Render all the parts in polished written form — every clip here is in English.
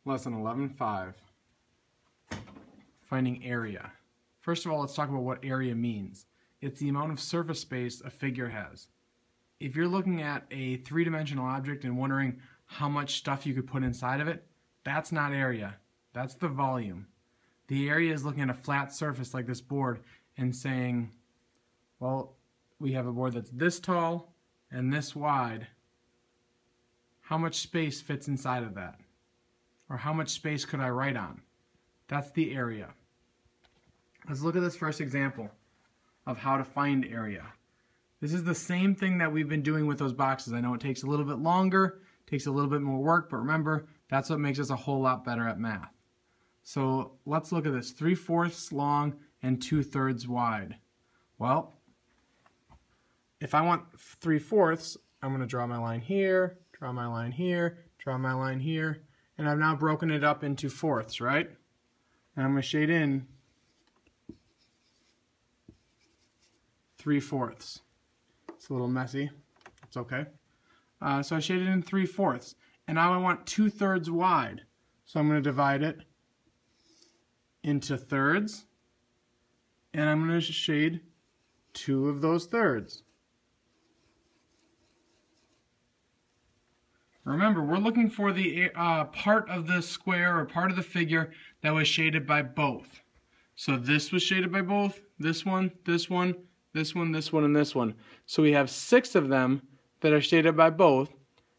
Lesson 11.5, finding area. First of all, let's talk about what area means. It's the amount of surface space a figure has. If you're looking at a three-dimensional object and wondering how much stuff you could put inside of it, that's not area. That's the volume. The area is looking at a flat surface like this board and saying, well, we have a board that's this tall and this wide. How much space fits inside of that? Or how much space could I write on? That's the area. Let's look at this first example of how to find area. This is the same thing that we've been doing with those boxes. I know it takes a little bit longer, takes a little bit more work, but remember, that's what makes us a whole lot better at math. So let's look at this, 3/4 long and 2/3 wide. Well, if I want 3/4, I'm going to draw my line here, draw my line here, draw my line here, and I've now broken it up into fourths, right? And I'm going to shade in 3/4. It's a little messy. It's okay. So I shaded in 3/4. And now I want 2/3 wide. So I'm going to divide it into thirds. And I'm going to shade 2 of those thirds. Remember, we're looking for the part of the square or part of the figure that was shaded by both. So this was shaded by both, this one, this one, this one, this one, and this one. So we have 6 of them that are shaded by both.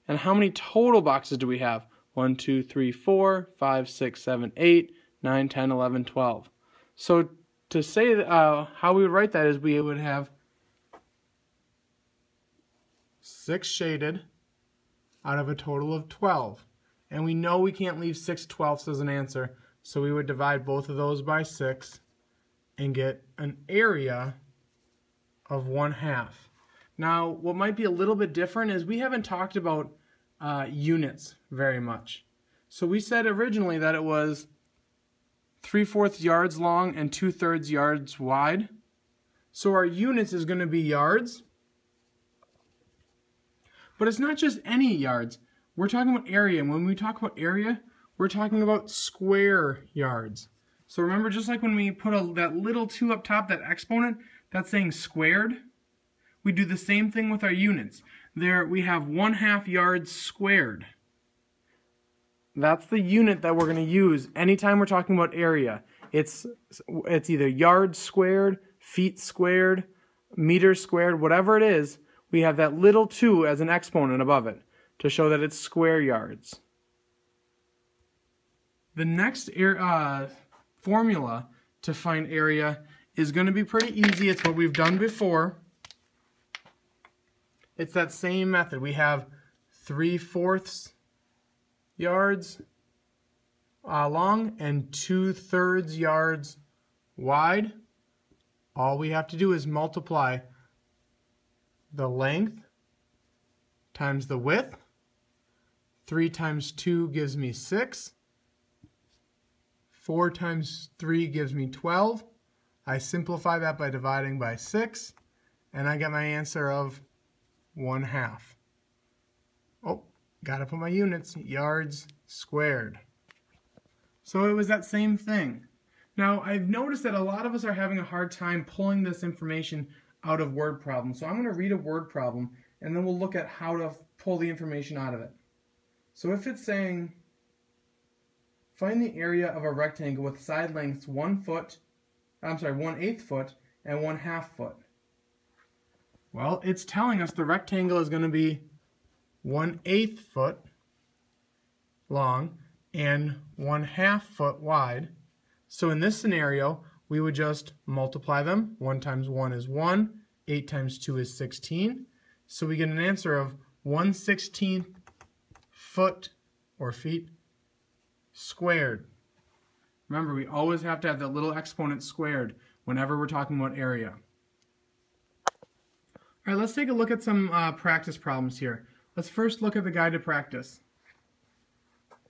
And how many total boxes do we have? 1, 2, 3, 4, 5, 6, 7, 8, 9, 10, 11, 12. So to say how we would write that is we would have 6 shaded out of a total of 12. And we know we can't leave 6/12 as an answer, so we would divide both of those by 6 and get an area of 1/2. Now, what might be a little bit different is we haven't talked about units very much. So we said originally that it was 3/4 yards long and 2/3 yards wide. So our units is going to be yards. But it's not just any yards. We're talking about area. And when we talk about area, we're talking about square yards. So remember, just like when we put that little 2 up top, that exponent, that's saying squared. We do the same thing with our units. There we have 1/2 yards squared. That's the unit that we're going to use anytime we're talking about area. It's either yards squared, feet squared, meters squared, whatever it is. We have that little 2 as an exponent above it to show that it's square yards. The next formula to find area is going to be pretty easy. It's what we've done before. It's that same method. We have 3/4 yards long and 2/3 yards wide. All we have to do is multiply the length times the width. 3 times 2 gives me 6. 4 times 3 gives me 12. I simplify that by dividing by 6, and I get my answer of 1/2. Oh, gotta put my units, yards squared. So it was that same thing. Now, I've noticed that a lot of us are having a hard time pulling this information out of word problems. So I'm going to read a word problem, and then we'll look at how to pull the information out of it. So if it's saying, find the area of a rectangle with side lengths 1/8 foot and 1/2 foot. Well, it's telling us the rectangle is going to be 1/8 foot long and 1/2 foot wide. So in this scenario, we would just multiply them. 1 times 1 is 1. 8 times 2 is 16. So we get an answer of 1/16 foot or feet squared. Remember, we always have to have that little exponent squared whenever we're talking about area. All right, let's take a look at some practice problems here. Let's first look at the guide to practice.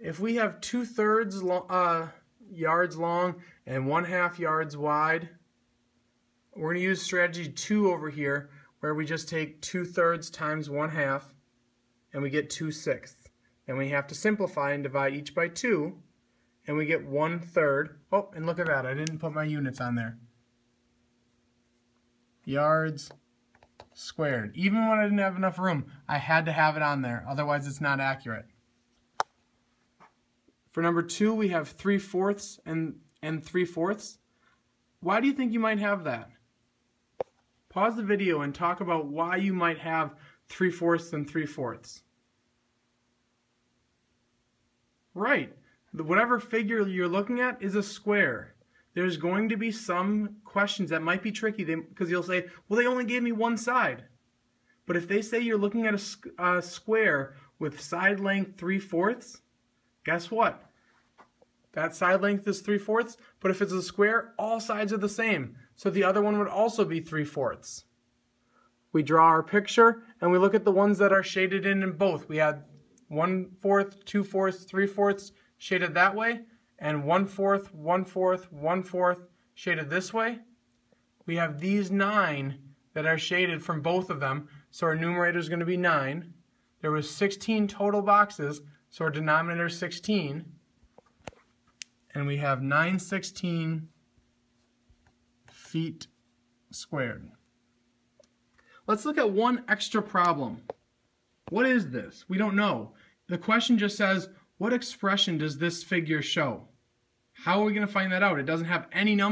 If we have 2/3 yards long and 1/2 yards wide, we're going to use strategy 2 over here, where we just take 2/3 times 1/2 and we get 2/6. and we have to simplify and divide each by 2, and we get 1/3. Oh, and look at that, I didn't put my units on there. Yards squared. Even when I didn't have enough room, I had to have it on there, otherwise it's not accurate. For number 2, we have 3/4 and 3/4. Why do you think you might have that? Pause the video and talk about why you might have 3/4 and 3/4. Right. Whatever figure you're looking at is a square. There's going to be some questions that might be tricky because you'll say, well, they only gave me one side. But if they say you're looking at a square with side length 3/4, guess what? That side length is 3/4, but if it's a square, all sides are the same. So the other one would also be 3/4. We draw our picture and we look at the ones that are shaded in both. We had 1/4, 2/4, 3/4 shaded that way, and 1/4, 1/4, 1/4 shaded this way. We have these 9 that are shaded from both of them, so our numerator is going to be 9. There was 16 total boxes, so our denominator is 16. And we have 9/16 feet squared. Let's look at one extra problem. What is this? We don't know. The question just says, what expression does this figure show? How are we going to find that out? It doesn't have any number.